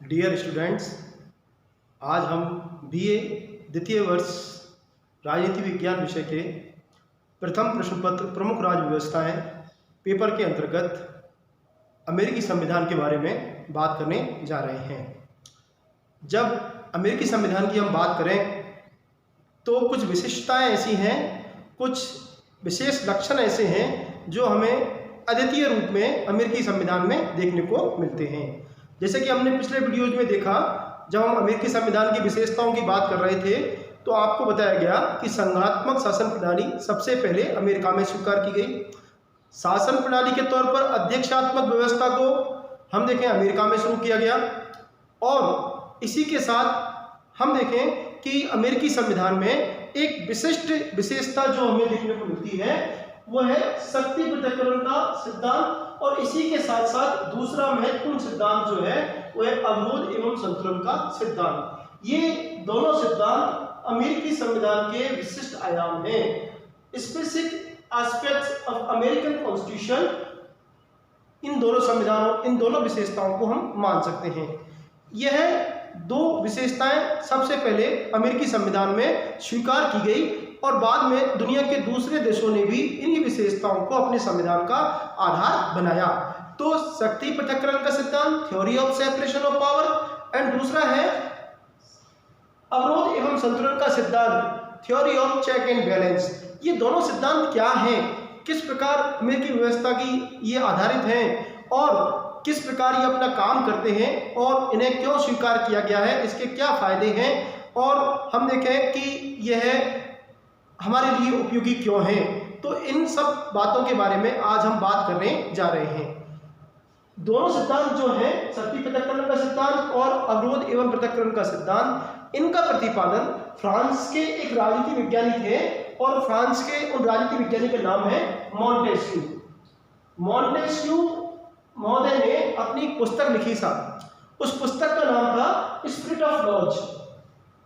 Dear students, आज हम BA द्वितीय वर्ष राजनीति विज्ञान विषय के प्रथम प्रश्न पत्र प्रमुख राज्य व्यवस्थाएं पेपर के अंतर्गत अमेरिकी संविधान के बारे में बात करने जा रहे हैं। जब अमेरिकी संविधान की हम बात करें तो कुछ विशिष्टताएं ऐसी हैं, कुछ विशेष लक्षण ऐसे हैं जो हमें अद्वितीय रूप में अमेरिकी संविधान में देखने को मिलते हैं। जैसे कि हमने पिछले वीडियोज में देखा, जब हम अमेरिकी संविधान की विशेषताओं की बात कर रहे थे तो आपको बताया गया कि संघात्मक शासन प्रणाली सबसे पहले अमेरिका में स्वीकार की गई। शासन प्रणाली के तौर पर अध्यक्षात्मक व्यवस्था को हम देखें अमेरिका में शुरू किया गया। और इसी के साथ हम देखें कि अमेरिकी संविधान में एक विशिष्ट विशेषता जो हमें देखने को मिलती है वो है शक्ति पृथक्करण का सिद्धांत। और इसी के साथ साथ दूसरा महत्वपूर्ण सिद्धांत जो है वो है अवरोध एवं संतुलन का सिद्धांत। ये दोनों सिद्धांत अमेरिकी संविधान के विशिष्ट आयाम हैं। Specific aspects of American constitution, इन दोनों विशेषताओं को हम मान सकते हैं। यह दो विशेषताएं सबसे पहले अमेरिकी संविधान में स्वीकार की गई और बाद में दुनिया के दूसरे देशों ने भी इन्हीं विशेषताओं को अपने संविधान का आधार बनाया। तो शक्ति पृथक्करण का सिद्धांत, theory of separation of power, and दूसरा है अवरोध एवं संतुलन का सिद्धांत, theory of check and balance. ये दोनों सिद्धांत क्या हैं, किस प्रकार अमेरिकी व्यवस्था की ये आधारित हैं और किस प्रकार ये अपना काम करते हैं और इन्हें क्यों स्वीकार किया गया है, इसके क्या फायदे हैं और हम देखें कि यह हमारे लिए उपयोगी क्यों है। तो इन सब बातों के बारे में आज हम बात करने जा रहे हैं। दोनों सिद्धांत जो हैं, शक्ति पृथक्करण का सिद्धांत और अवरोध एवं पृथक्करण का सिद्धांत, इनका प्रतिपादन फ्रांस के एक राजनीति वैज्ञानिक है और फ्रांस के उन राजनीति वैज्ञानिक का नाम है मॉन्टेस्क्यू। मॉन्टेस्क्यू महोदय ने अपनी पुस्तक लिखी था, उस पुस्तक का नाम था spirit of laws.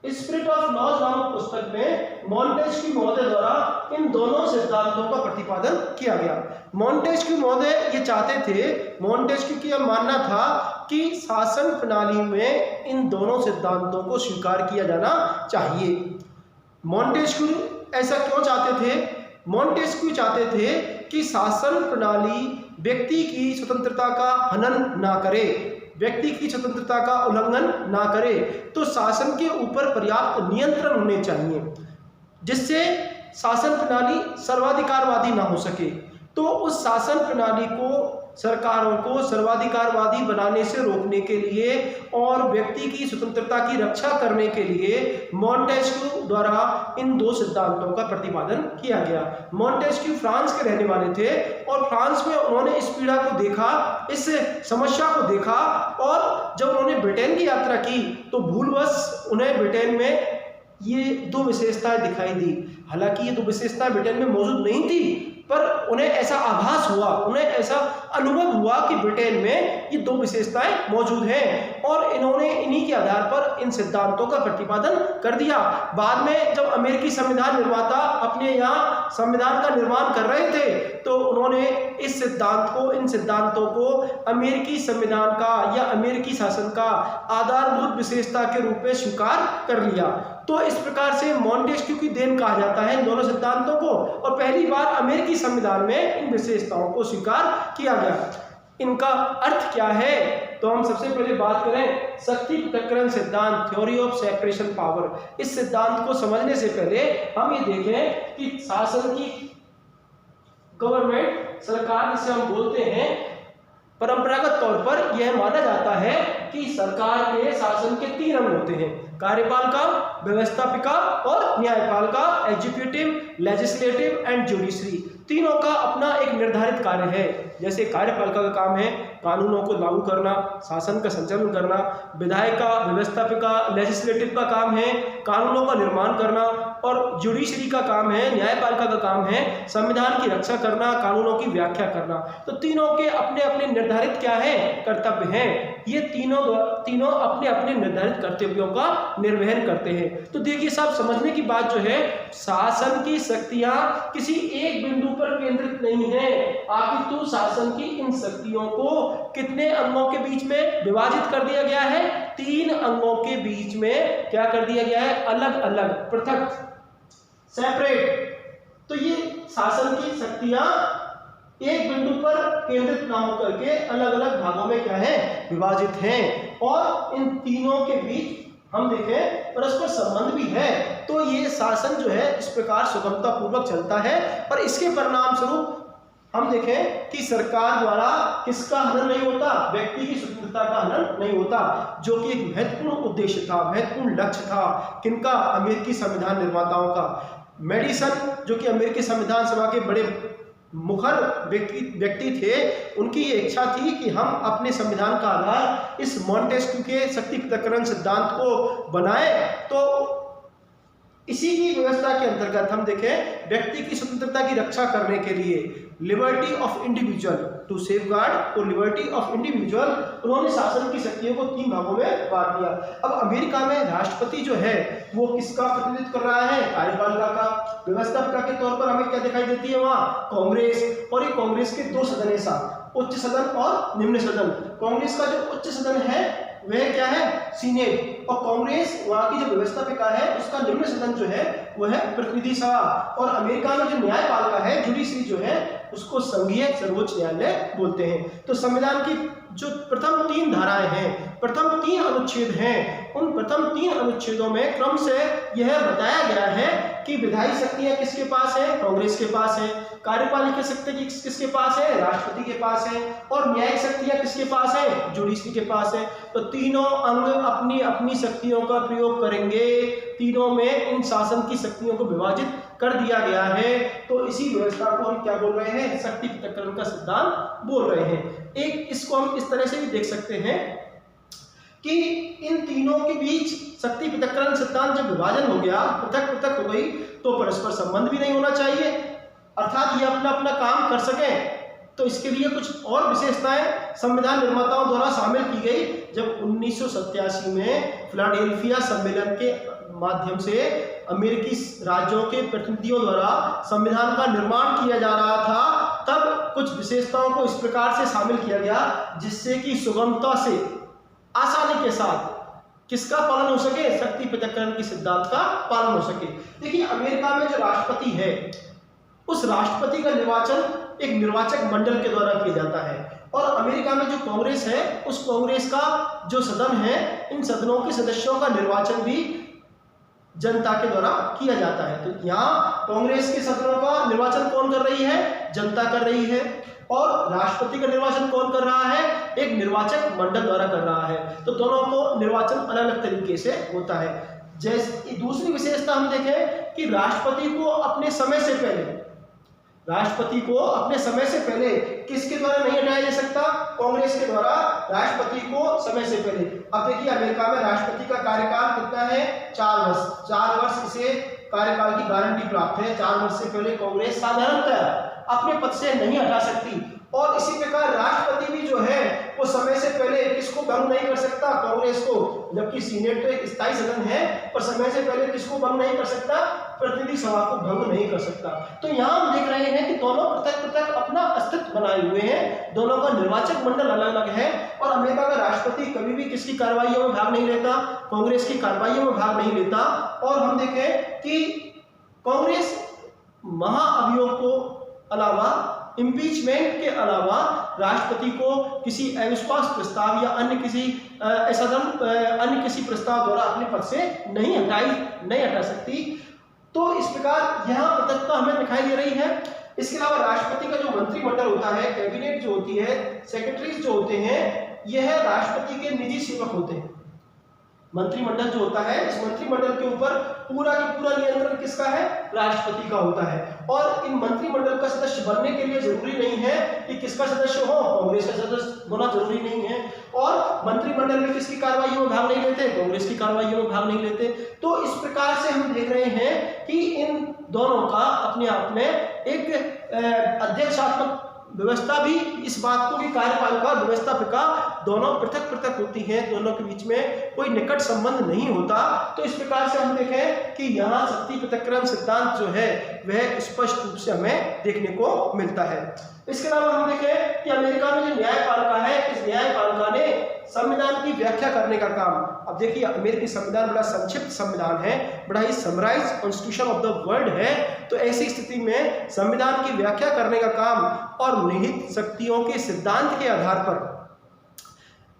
Spirit of laws नामक पुस्तक में मॉन्टेस्क्यू महोदय द्वारा इन दोनों सिद्धांतों का प्रतिपादन किया गया। मॉन्टेस्क्यू महोदय ये चाहते थे, मॉन्टेस्क्यू की यह मानना था कि शासन प्रणाली में इन दोनों सिद्धांतों को स्वीकार किया जाना चाहिए। मॉन्टेस्क्यू ऐसा क्यों चाहते थे? मॉन्टेस्क्यू चाहते थे कि शासन प्रणाली व्यक्ति की स्वतंत्रता का हनन ना करे, व्यक्ति की स्वतंत्रता का उल्लंघन ना करे। तो शासन के ऊपर पर्याप्त नियंत्रण होने चाहिए जिससे शासन प्रणाली सर्वाधिकारवादी ना हो सके। तो उस शासन प्रणाली को, सरकारों को सर्वाधिकारवादी बनाने से रोकने के लिए और व्यक्ति की स्वतंत्रता की रक्षा करने के लिए मॉन्टेस्क्यू द्वारा इन दो सिद्धांतों का प्रतिपादन किया गया। मॉन्टेस्क्यू फ्रांस के रहने वाले थे और फ्रांस में उन्होंने इस पीड़ा को देखा, इस समस्या को देखा और जब उन्होंने ब्रिटेन की यात्रा की तो भूलवश उन्हें ब्रिटेन में ये दो विशेषताएं दिखाई दी। हालांकि ये दो विशेषताएं ब्रिटेन में मौजूद नहीं थी, पर उन्हें ऐसा आभास हुआ, उन्हें ऐसा अनुभव हुआ कि ब्रिटेन में ये दो विशेषताएं मौजूद हैं और इन्होंने इन्हीं के आधार पर इन सिद्धांतों का प्रतिपादन कर दिया। बाद में जब अमेरिकी संविधान निर्माता अपने यहाँ संविधान का निर्माण कर रहे थे तो उन्होंने इस सिद्धांत को, इन सिद्धांतों को अमेरिकी संविधान का या अमेरिकी शासन का आधारभूत विशेषता के रूप में स्वीकार कर लिया। तो इस प्रकार से मॉन्टेस्क्यू की देन कहा जाता है इन दोनों सिद्धांतों को और पहली बार अमेरिकी संविधान में इन विशेषताओं को स्वीकार किया गया। इनका अर्थ क्या है? तो हम सबसे पहले बात करें शक्ति पृथक्करण सिद्धांत, थ्योरी ऑफ सेपरेशन पावर। इस सिद्धांत को समझने से पहले हम ये देखें कि शासन की, गवर्नमेंट, सरकार जिसे हम बोलते हैं, परंपरागत तौर पर यह माना जाता है कि सरकार के शासन के तीन अंग होते हैं, कार्यपालिका, व्यवस्थापिका और न्यायपालिका, एग्जीक्यूटिव, लेजिस्लेटिव एंड जुडिशरी। तीनों का अपना एक निर्धारित कार्य है। जैसे कार्यपालिका का काम है कानूनों को लागू करना, शासन का संचालन करना, विधायिका, व्यवस्थापिका, लेजिस्लेटिव का काम है कानूनों का निर्माण करना और जुडिशरी का काम है, न्यायपालिका का काम है संविधान की रक्षा करना, कानूनों की व्याख्या करना। तो तीनों के अपने अपने निर्धारित क्या है, कर्तव्य हैं। ये तीनों अपने अपने निर्धारित कर्तव्यों का निर्वहन करते हैं। तो देखिए साहब, समझने की बात जो है, शासन की शक्तियां किसी एक बिंदु पर केंद्रित नहीं है, अपितु शासन की इन शक्तियों को कितने अंगों के बीच में विभाजित कर दिया गया है? 3 अंगों के बीच में क्या कर दिया गया है? अलग अलग, पृथक, सेपरेट। तो ये शासन की शक्तियां एक बिंदु पर केंद्रित ना होकर के अलग अलग भागों में क्या है? विभाजित हैं। और इन तीनों के बीच हम देखें परस्पर संबंध भी है। तो ये शासन जो है इस प्रकार सुगमता पूर्वक चलता है। और इसके परिणाम स्वरूप हम देखें कि सरकार द्वारा किसका हनन नहीं होता? व्यक्ति की स्वतंत्रता का हनन नहीं होता, जो कि एक महत्वपूर्ण उद्देश्य था, महत्वपूर्ण लक्ष्य था। किनका? अमेरिकी संविधान निर्माताओं का। मेडिसन, जो कि अमेरिकी संविधान सभा के बड़े मुखर व्यक्ति थे, उनकी ये इच्छा थी कि हम अपने संविधान का आधार इस मॉन्टेस्क्यू के शक्ति पृथक्करण सिद्धांत को बनाएं। तो इसी की व्यवस्था के अंतर्गत हम देखें, व्यक्ति की स्वतंत्रता की रक्षा करने के लिए liberty of individual to safeguard और लिबर्टी ऑफ इंडिविजुअल, उन्होंने शासन की शक्तियों को 3 भागों में बांट दिया। अब अमेरिका में राष्ट्रपति जो है वो किसका प्रतिनिधित्व कर रहा है? कार्यपालिका का। व्यवस्थापिका के तौर पर हमें क्या दिखाई देती है? वहां कांग्रेस। और ये कांग्रेस के 2 सदन है साहब, उच्च सदन और निम्न सदन। कांग्रेस का जो उच्च सदन है वह क्या है? सीनेट। और कांग्रेस वहां की जो व्यवस्थापिका है उसका निम्न सदन जो है वह है प्रतिनिधि सभा। और अमेरिका में जो न्यायपालिका है, जुडिशरी जो है, उसको संघीय सर्वोच्च न्यायालय बोलते हैं। तो संविधान की जो प्रथम 3 धाराएं हैं, प्रथम 3 अनुच्छेद हैं, उन प्रथम 3 अनुच्छेदों में क्रम से यह बताया गया है कि विधायी शक्तियां किसके पास है? कांग्रेस के पास है। कार्यपालिका शक्ति किसके पास है? राष्ट्रपति के पास है। और न्यायिक शक्तियां किसके पास है? जुडिशरी के पास है। तो तीनों अंग अपनी अपनी शक्तियों का प्रयोग करेंगे। तीनों में इन शासन की शक्तियों को विभाजित कर दिया गया है। तो इसी व्यवस्था को हम क्या बोल रहे हैं? शक्ति पृथक्करण का सिद्धांत बोल रहे हैं। एक इसको हम इस तरह से भी देख सकते हैं कि इन तीनों के बीच शक्ति पृथक्करण सिद्धांत जब विभाजन हो गया, पृथक पृथक हो गई, तो परस्पर संबंध भी नहीं होना चाहिए, अर्थात ये अपना अपना काम कर सकें। तो इसके लिए कुछ और विशेषताएं संविधान निर्माताओं द्वारा शामिल की गई। जब 1987 में फिलाडेल्फिया सम्मेलन के माध्यम से अमेरिकी राज्यों के प्रतिनिधियों द्वारा संविधान का निर्माण किया जा रहा था, तब कुछ विशेषताओं को इस प्रकार से शामिल किया गया जिससे कि सुगमता से, आसानी के साथ किसका पालन हो सके? शक्ति पृथक्करण की सिद्धांत का पालन हो सके। देखिए, अमेरिका में जो राष्ट्रपति है, उस राष्ट्रपति का निर्वाचन एक निर्वाचक मंडल के द्वारा किया जाता है। और अमेरिका में जो कांग्रेस है, उस कांग्रेस का जो सदन है, इन सदनों के सदस्यों का निर्वाचन भी जनता के द्वारा किया जाता है। तो यहाँ कांग्रेस के सदनों का निर्वाचन कौन कर रही है? जनता कर रही है। और राष्ट्रपति का निर्वाचन कौन कर रहा है? एक निर्वाचक मंडल द्वारा कर रहा है। तो दोनों को निर्वाचन अलग अलग तरीके से होता है। जैसे दूसरी विशेषता हम देखें कि राष्ट्रपति को अपने समय से पहले किसके द्वारा नहीं हटाया जा सकता? कांग्रेस के द्वारा राष्ट्रपति को समय से पहले। अब देखिए, अमेरिका में राष्ट्रपति का कार्यकाल कितना है? 4 वर्ष। 4 वर्ष इसे कार्यकाल की गारंटी प्राप्त है। 4 वर्ष से पहले कांग्रेस साधारणतः अपने पद से नहीं हटा सकती। और इसी प्रकार राष्ट्रपति भी जो है वो समय से पहले किसको भंग नहीं कर सकता? कांग्रेस को। जबकि सीनेट तो एक स्थायी सदन है, और समय से पहले किसको भंग नहीं कर सकता? प्रतिनिधि सभा को भंग नहीं कर सकता। तो यहाँ हम देख रहे हैं कि दोनों पृथक पृथक अपना अस्तित्व बनाए हुए हैं, दोनों का निर्वाचक मंडल अलग अलग है। और अमेरिका का राष्ट्रपति कभी भी किसकी कार्रवाइयों में भाग नहीं लेता? कांग्रेस की कार्रवाइयों में भाग नहीं लेता। और हम देखें कि कांग्रेस महाअभियोग को अलावा, इम्पीचमेंट के अलावा, राष्ट्रपति को किसी अविश्वास प्रस्ताव या अन्य किसी प्रस्ताव द्वारा अपने पद से नहीं हटा सकती। तो इस प्रकार यहाँ पृथकता हमें दिखाई दे रही है। इसके अलावा राष्ट्रपति का जो मंत्रिमंडल होता है, कैबिनेट जो होती है, सेक्रेटरीज जो होते हैं, यह राष्ट्रपति के निजी सेवक होते हैं। मंत्रिमंडल जो होता है, इस मंत्रिमंडल के ऊपर पूरा का पूरा नियंत्रण किसका है? राष्ट्रपति का होता है। और इन मंत्रिमंडल का सदस्य बनने के लिए जरूरी नहीं है कि किसका सदस्य हो, कांग्रेस का सदस्य होना जरूरी नहीं है। और मंत्रिमंडल में किसकी कार्रवाइयों में भाग नहीं लेते? कांग्रेस की कार्रवाइयों में भाग नहीं लेते। तो इस प्रकार से हम देख रहे हैं कि इन दोनों का अपने आप में एक अध्यक्षात्मक व्यवस्था भी इस बात को भी कार्यपालिका और व्यवस्थापिका दोनों पृथक पृथक होती हैं, दोनों के बीच में कोई निकट संबंध नहीं होता। तो इस प्रकार से हम देखें कि यहाँ शक्ति पृथक्करण सिद्धांत जो है वह स्पष्ट रूप से हमें देखने को मिलता है। इसके अलावा हम देखें कि अमेरिका में जो न्यायपालिका है, इस न्यायपालिका ने संविधान की व्याख्या करने का काम, अब देखिए अमेरिकी संविधान बड़ा संक्षिप्त संविधान है, बड़ा ही summarise constitution of the world है। तो ऐसी स्थिति में संविधान की व्याख्या करने का काम और निहित शक्तियों के सिद्धांत के आधार पर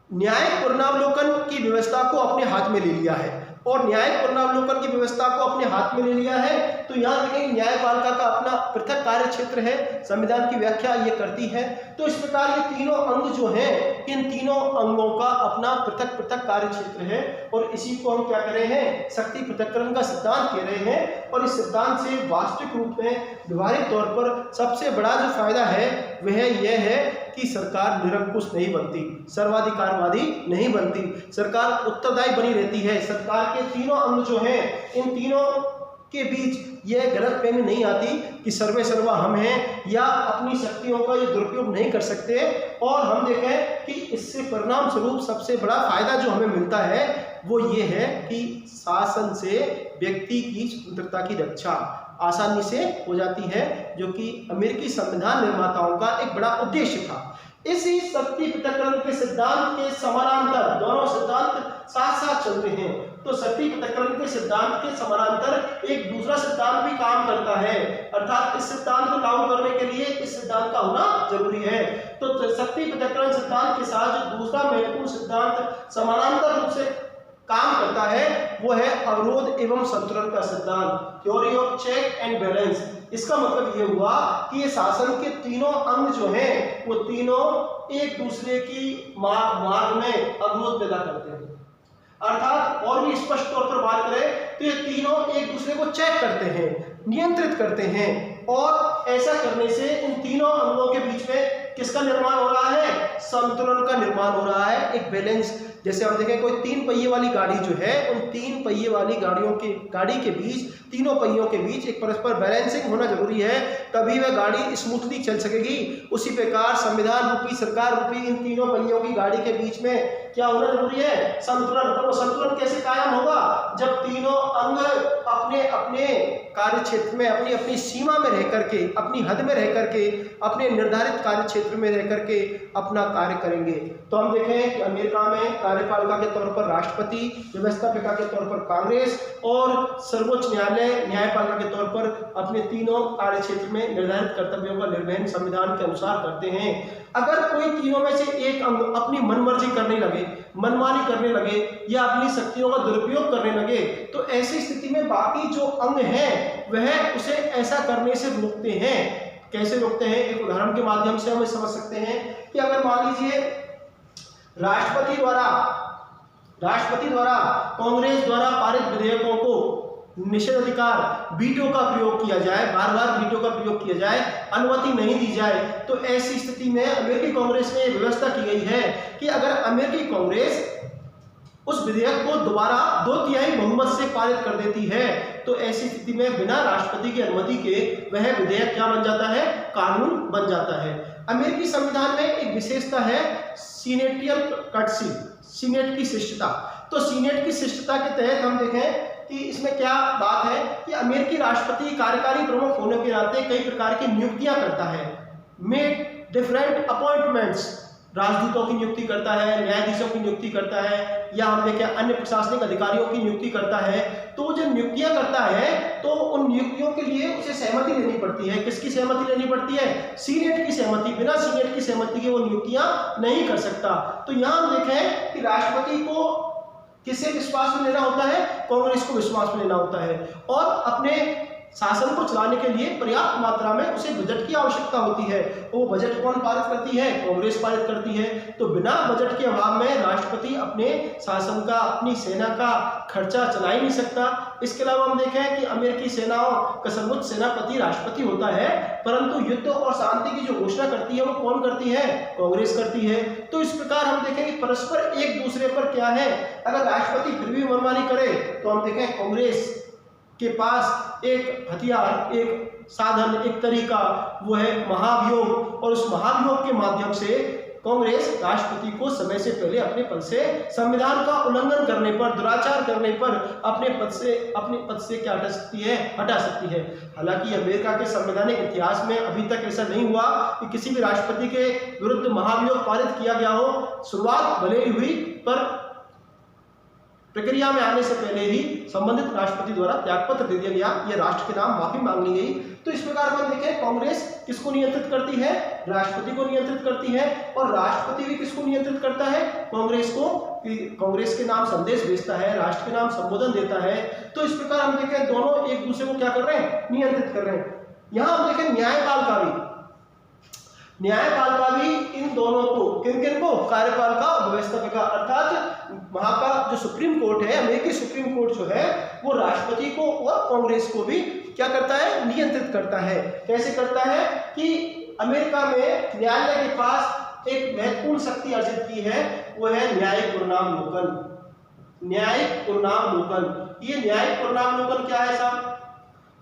न्यायिक पुनरावलोकन की व्यवस्था को अपने हाथ में ले लिया है। और न्यायिक पुनरावलोकन की व्यवस्था को अपने हाथ में ले लिया है तो यहाँ देखें न्यायपालिका का अपना पृथक कार्य क्षेत्र है, संविधान की व्याख्या ये करती है। तो इस प्रकार ये तीनों अंग जो हैं, इन तीनों अंगों का अपना पृथक पृथक कार्य क्षेत्र है और इसी को हम क्या कह रहे हैं, शक्ति पृथक्करण का सिद्धांत कह रहे हैं। और इस सिद्धांत से वास्तविक रूप में व्यवहारिक तौर पर सबसे बड़ा जो फायदा है वह यह है कि सरकार निरंकुश नहीं बनती, सर्वाधिकारवादी नहीं बनती, सरकार उत्तरदायी बनी रहती है। सरकार के तीनों अंग जो हैं, इन तीनों के बीच यह गलतफहमी नहीं आती कि सर्वे सर्वा हम हैं या अपनी शक्तियों का ये दुरुपयोग नहीं कर सकते। और हम देखें कि इससे परिणाम स्वरूप सबसे बड़ा फायदा जो हमें मिलता है वो ये है कि शासन से व्यक्ति की स्वतंत्रता की रक्षा आसानी से हो जाती है, जो कि अमेरिकी संविधान निर्माताओं का एक बड़ा उद्देश्य था। इसी शक्ति पृथक्करण के सिद्धांत के समानांतर दोनों सिद्धांत साथ साथ चलते हैं। तो शक्ति पृथक्करण के सिद्धांत के समानांतर एक दूसरा सिद्धांत भी काम करता है, अर्थात इस सिद्धांत को लागू करने के लिए इस सिद्धांत का होना जरूरी है। तो शक्ति पृथक्करण सिद्धांत के साथ जो दूसरा महत्वपूर्ण सिद्धांत समानांतर रूप से काम करता है वो है अवरोध एवं संतुलन का सिद्धांत, theory of check and balance. इसका मतलब ये हुआ कि ये शासन के तीनों अंग जो हैं वो तीनों एक दूसरे की मार्ग में अवरोध पैदा करते हैं, अर्थात और भी स्पष्ट तौर पर बात करें तो ये तीनों एक दूसरे को चेक करते हैं, नियंत्रित करते हैं। और ऐसा करने से इन तीनों अंगों के बीच में किसका निर्माण हो रहा है, संतुलन का निर्माण हो रहा है, एक बैलेंस। जैसे हम देखें कोई 3 पहिए वाली गाड़ी जो है, उन 3 पहिए वाली गाड़ी के बीच, तीनों पहियों के बीच एक परस्पर बैलेंसिंग होना जरूरी है, तभी वह गाड़ी स्मूथली चल सकेगी। उसी प्रकार संविधान रूपी, सरकार रूपी इन तीनों पहियों की गाड़ी के बीच में क्या होना जरूरी है, संतुलन। तो वो संतुलन कैसे कायम होगा, जब तीनों अंग अपने अपने कार्य क्षेत्र में, अपनी अपनी सीमा में रह करके, अपनी हद में रह करके, अपने निर्धारित कार्य क्षेत्र में रह करके अपना कार्य करेंगे। तो हम देखें कि अमेरिका में कार्यपालिका के तौर पर राष्ट्रपति, व्यवस्थापिका के तौर पर कांग्रेस और सर्वोच्च न्यायालय न्यायपालिका के तौर पर अपने तीनों कार्य क्षेत्र में निर्धारित कर्तव्यों का निर्वहन संविधान के अनुसार करते हैं। अगर कोई तीनों में से एक अंग अपनी मनमर्जी करने लगे, मनमानी करने लगे या अपनी शक्तियों का दुरुपयोग करने लगे तो ऐसी स्थिति में बाकी जो अंग हैं वह उसे ऐसा करने से रोकते हैं। कैसे रोकते हैं, एक उदाहरण के माध्यम से हम समझ सकते हैं कि अगर मान लीजिए राष्ट्रपति द्वारा कांग्रेस द्वारा पारित विधेयकों को निषेधाधिकार वीटो का प्रयोग किया जाए, बार बार वीटो का प्रयोग किया जाए, अनुमति नहीं दी जाए, तो ऐसी स्थिति में अमेरिकी कांग्रेस में व्यवस्था की गई है कि अगर अमेरिकी कांग्रेस उस विधेयक को दोबारा 2/3 बहुमत से पारित कर देती है तो ऐसी स्थिति में बिना राष्ट्रपति की अनुमति के वह विधेयक क्या बन जाता है, कानून बन जाता है। अमेरिकी संविधान में एक विशेषता है सीनेटियल कर्टसी, सीनेट की शिष्टता। तो सीनेट की शिष्टता के तहत हम देखें कि इसमें क्या बात है कि अमेरिकी राष्ट्रपति कार्यकारी प्रमुख होने के नाते कई प्रकार की नियुक्तियां करता है, मेक डिफरेंट अपॉइंटमेंट्स, राजदूतों की नियुक्ति करता है, न्यायाधीशों की नियुक्ति करता है या हम देखें अन्य प्रशासनिक अधिकारियों की नियुक्ति करता है। तो जब नियुक्तियां करता है तो उन नियुक्तियों के लिए उसे सहमति लेनी पड़ती है। किसकी सहमति लेनी पड़ती है, सीनेट की सहमति। बिना सीनेट की सहमति के वो नियुक्तियां नहीं कर सकता। तो यहाँ हम देखें कि राष्ट्रपति को किसे विश्वास में लेना होता है, कांग्रेस को विश्वास में लेना होता है और अपने शासन को चलाने के लिए पर्याप्त मात्रा में उसे बजट की आवश्यकता होती है। वो बजट कौन पारित करती है, कांग्रेस पारित करती है। तो बिना बजट के अभाव में राष्ट्रपति अपने शासन का, अपनी सेना का खर्चा चला ही नहीं सकता। इसके अलावा हम देखें कि अमेरिकी सेनाओं का सर्वोच्च सेनापति राष्ट्रपति होता है, परंतु युद्ध और शांति की जो घोषणा करती है वो कौन करती है, कांग्रेस करती है। तो इस प्रकार हम देखें कि परस्पर एक दूसरे पर क्या है, अगर राष्ट्रपति फिर भी मनमानी करे तो हम देखें कांग्रेस के पास एक हथियार, एक साधन, एक तरीका, वो है महाभियोग। और उस महाभियोग के माध्यम से कांग्रेस राष्ट्रपति को समय से पहले अपने पद से, संविधान का उल्लंघन करने पर, दुराचार करने पर अपने पद से क्या हटा सकती है। हालांकि अमेरिका के संवैधानिक इतिहास में अभी तक ऐसा नहीं हुआ कि किसी भी राष्ट्रपति के विरुद्ध महाभियोग पारित किया गया हो। शुरुआत भले ही हुई, पर प्रक्रिया में आने से पहले ही संबंधित राष्ट्रपति द्वारा त्यागपत्र दे दिया गया, यह राष्ट्र के नाम माफी मांग ली गई। तो इस प्रकार हम देखें, कांग्रेस किसको नियंत्रित करती है? राष्ट्रपति को नियंत्रित करती है। और राष्ट्रपति भी किसको नियंत्रित करता है? कांग्रेस को, कांग्रेस के नाम संदेश भेजता है, राष्ट्र के नाम संबोधन देता है। तो इस प्रकार हम देखें, दोनों एक दूसरे को क्या कर रहे हैं? नियंत्रित कर रहे हैं। यहां हम देखें न्यायपालिका भी इन दोनों को, किन को? कार्यपालिका और व्यवस्थापिका, अर्थात वहां का जो सुप्रीम कोर्ट है, अमेरिकी सुप्रीम कोर्ट जो है, वो राष्ट्रपति को और कांग्रेस को भी क्या करता है? नियंत्रित करता है। कैसे करता है कि अमेरिका में न्यायालय के पास एक महत्वपूर्ण शक्ति अर्जित की है, वो है न्यायिक पुनरावलोकन। न्यायिक पुनरावलोकन, ये न्यायिक पुनरावलोकन क्या है साहब?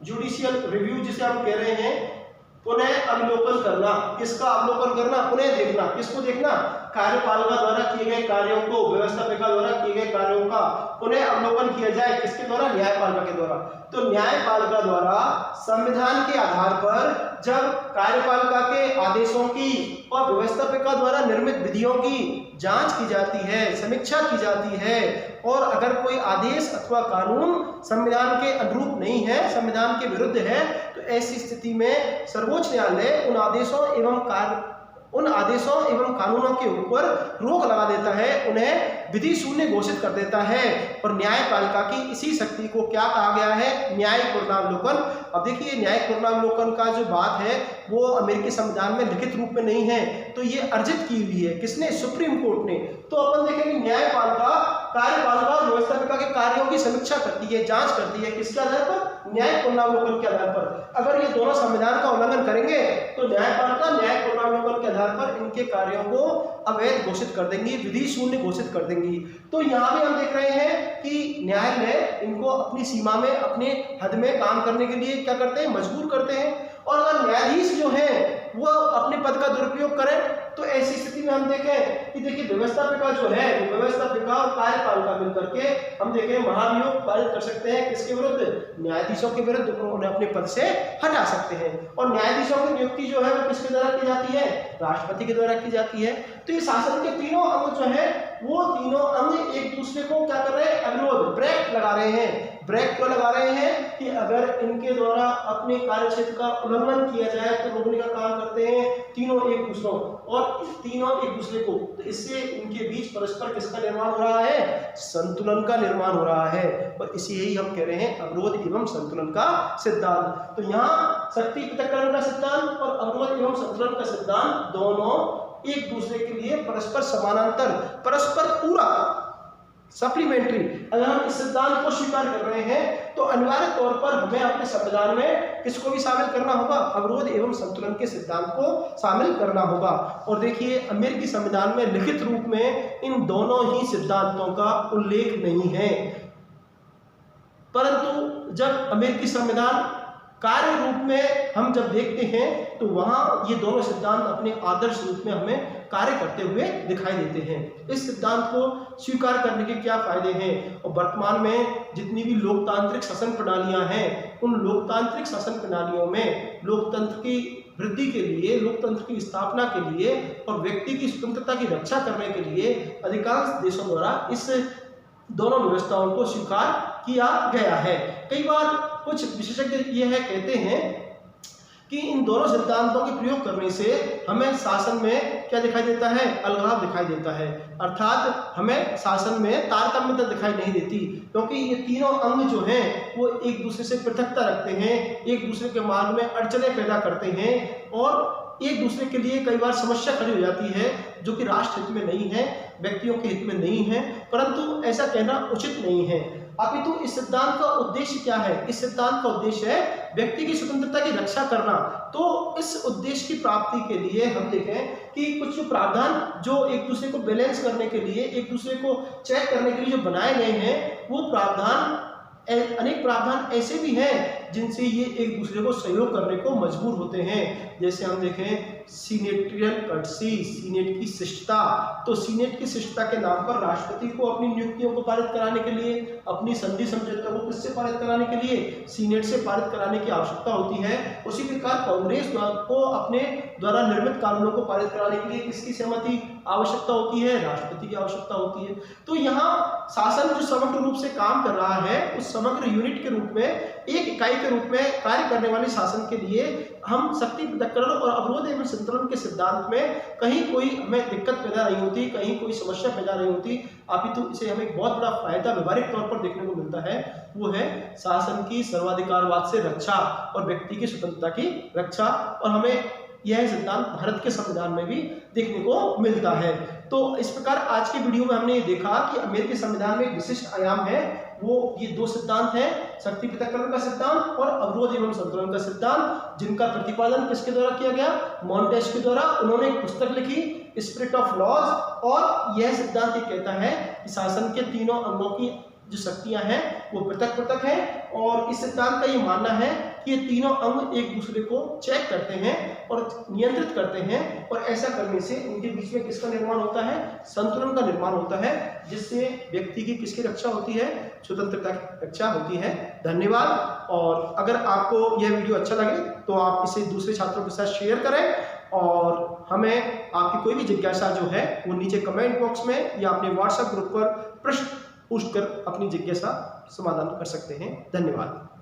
जुडिशियल रिव्यू जिसे हम कह रहे हैं, पुनः अवलोकन करना। किसका अवलोकन करना? पुनः देखना। किसको देखना? कार्यपालिका द्वारा किए गए कार्यों को, व्यवस्थापिका द्वारा किए गए कार्यों का पुनः अवलोकन किया जाए। किसके द्वारा? न्यायपालिका के द्वारा। तो न्यायपालिका द्वारा संविधान के आधार पर जब कार्यपालिका के आदेशों की और व्यवस्थापिका द्वारा निर्मित विधियों की जांच की जाती है, समीक्षा की जाती है, और अगर कोई आदेश अथवा कानून संविधान के अनुरूप नहीं है, संविधान के विरुद्ध है, तो ऐसी स्थिति में सर्वोच्च न्यायालय उन आदेशों एवं कानूनों के ऊपर रोक लगा देता है, उन्हें विधि शून्य घोषित कर देता है। और न्यायपालिका की इसी शक्ति को क्या कहा गया है? न्यायिक पुनरावलोकन। अब देखिए, न्यायिक पुनरावलोकन का जो बात है वो अमेरिकी संविधान में लिखित रूप में नहीं है, तो ये अर्जित की हुई है। किसने? सुप्रीम कोर्ट ने। तो अपन देखेंगे न्यायपालिका कार्यपालिका और व्यवस्थापिका के कार्यों की समीक्षा करती है, जांच करती है। किसके आधार पर? न्यायिक पुनरावलोकन के आधार पर। अगर ये दोनों संविधान का उल्लंघन करेंगे तो न्यायपालिका न्यायिक पुनरावलोकन के आधार पर इनके कार्यों को अवैध घोषित कर देंगी, विधि शून्य घोषित कर देंगी। तो यहाँ भी हम देख रहे हैं कि न्यायालय इनको अपनी सीमा में, अपने हद में काम करने के लिए क्या करते हैं? मजबूर करते हैं। और अगर न्यायाधीश जो है वो अपने पद का दुरुपयोग करें, तो ऐसी स्थिति में हम देखें कि देखिए व्यवस्थापिका जो है, वो व्यवस्थापिका और कार्यपालिका मिलकर के हम देखें महाभियोग पारित कर सकते हैं। किसके विरुद्ध? न्यायाधीशों के विरुद्ध। उन्हें अपने पद से हटा सकते हैं। और न्यायाधीशों की नियुक्ति जो है वो किसके द्वारा की जाती है? राष्ट्रपति के द्वारा की जाती है। तो ये शासन के तीनों अंग जो है, वो तीनों अंग एक दूसरे को क्या कर रहे हैं? अवरोध, ब्रेक लगा रहे हैं। ब्रेक क्यों लगा रहे हैं? कि अगर इनके द्वारा अपने कार्यक्षेत्र का उल्लंघन किया जाए तो रोकने का काम करते हैं तीनों एक दूसरों, और तीनों एक दूसरे को। तो इससे इनके बीच परस्पर किसका निर्माण हो रहा है? संतुलन का निर्माण हो रहा है। और इसी यही हम कह रहे हैं अवरोध एवं संतुलन का सिद्धांत। तो यहाँ शक्ति पृथक्करण का सिद्धांत और अवरोध एवं संतुलन का सिद्धांत दोनों एक दूसरे के लिए परस्पर समानांतर, परस्पर पूरक, सप्लीमेंट्री। अगर हम इस सिद्धांत को स्वीकार कर रहे हैं तो अनिवार्य तौर पर हमें अपने संविधान में किसको भी शामिल करना होगा? अवरोध एवं संतुलन के सिद्धांत को शामिल करना होगा। और देखिए, अमेरिकी संविधान में लिखित रूप में इन दोनों ही सिद्धांतों का उल्लेख नहीं है, परंतु जब अमेरिकी संविधान कार्य रूप में हम जब देखते हैं तो वहां ये दोनों सिद्धांत अपने आदर्श रूप में हमें कार्य करते हुए दिखाई देते हैं। इस सिद्धांत को स्वीकार करने के क्या फायदे हैं? और वर्तमान में जितनी भी लोकतांत्रिक शासन प्रणालियां हैं, उन लोकतांत्रिक शासन प्रणालियों में लोकतंत्र की वृद्धि के लिए, लोकतंत्र की स्थापना के लिए और व्यक्ति की स्वतंत्रता की रक्षा करने के लिए अधिकांश देशों द्वारा इस दोनों व्यवस्थाओं को स्वीकार किया गया है। कई बार कुछ विशेषज्ञ यह कहते हैं कि इन दोनों सिद्धांतों के प्रयोग करने से हमें शासन में क्या दिखाई देता है? अलगाव दिखाई देता है, अर्थात हमें शासन में तारतम्यता दिखाई नहीं देती, क्योंकि ये तीनों अंग जो हैं वो एक दूसरे से पृथकता रखते हैं, एक दूसरे के मार्ग में अड़चनें पैदा करते हैं और एक दूसरे के लिए कई बार समस्या खड़ी हो जाती है, जो कि राष्ट्र हित में नहीं है, व्यक्तियों के हित में नहीं है। परंतु ऐसा कहना उचित नहीं है। अपितु इस सिद्धांत का उद्देश्य क्या है? इस सिद्धांत का उद्देश्य है व्यक्ति की स्वतंत्रता की रक्षा करना। तो इस उद्देश्य की प्राप्ति के लिए हम देखें कि कुछ प्रावधान जो एक दूसरे को बैलेंस करने के लिए, एक दूसरे को चेक करने के लिए जो बनाए गए हैं, वो प्रावधान, अनेक प्रावधान ऐसे भी हैं जिनसे ये एक दूसरे को सहयोग करने को मजबूर होते हैं। जैसे हम देखें सीनेटियल कर्टसी, सीनेट की शिष्टता। तो सीनेट की शिष्टता के नाम पर राष्ट्रपति को अपनी नियुक्तियों को पारित कराने के लिए, अपनी संधि समझौतों को किससे पारित कराने के लिए, सीनेट से पारित कराने की आवश्यकता होती है। उसी प्रकार कांग्रेस को अपने द्वारा निर्मित कानूनों को पारित कराने के लिए किसकी सहमति आवश्यकता होती है, राष्ट्रपति की आवश्यकता होती है। तो यहाँ शासन जो समग्र रूप से काम कर रहा है, उस समग्र यूनिट के रूप में, एक इकाई के रूप में कार्य करने वाले शासन के लिए हम शक्ति पृथक्करण और अवरोध एवं संतुलन के सिद्धांत में कहीं कोई हमें दिक्कत पैदा नहीं होती, कहीं कोई समस्या पैदा नहीं होती, अपितु इसे हमें एक बहुत बड़ा फायदा व्यवहारिक तौर पर देखने को मिलता है। वो है शासन की सर्वाधिकारवाद से रक्षा और व्यक्ति की स्वतंत्रता की रक्षा। और हमें यह सिद्धांत भारत के संविधान में भी देखने को मिलता है। तो इस प्रकार आज के वीडियो में हमने ये देखा कि अमेरिकी संविधान में एक विशिष्ट आयाम है, वो ये दो सिद्धांत हैं, शक्ति पृथक्करण का सिद्धांत और अवरोध एवं संतुलन का सिद्धांत, जिनका प्रतिपादन किसके द्वारा किया गया, मॉन्टेस्क्यू के द्वारा। उन्होंने एक पुस्तक लिखी स्पिरिट ऑफ लॉज, और यह सिद्धांत ये कहता है कि शासन के तीनों अंगों की जो शक्तियां हैं वो पृथक पृथक हैं, और इस सिद्धांत का ये मानना है कि ये तीनों अंग एक दूसरे को चेक करते हैं और नियंत्रित करते हैं, और ऐसा करने से उनके बीच में किसका निर्माण होता है, संतुलन का निर्माण होता है, जिससे व्यक्ति की किसकी रक्षा होती है, स्वतंत्रता की रक्षा होती है। धन्यवाद। और अगर आपको यह वीडियो अच्छा लगे तो आप इसे दूसरे छात्रों के साथ शेयर करें, और हमें आपकी कोई भी जिज्ञासा जो है वो नीचे कमेंट बॉक्स में या अपने व्हाट्सएप ग्रुप पर प्रश्न पूछकर अपनी जिज्ञासा समाधान कर सकते हैं। धन्यवाद।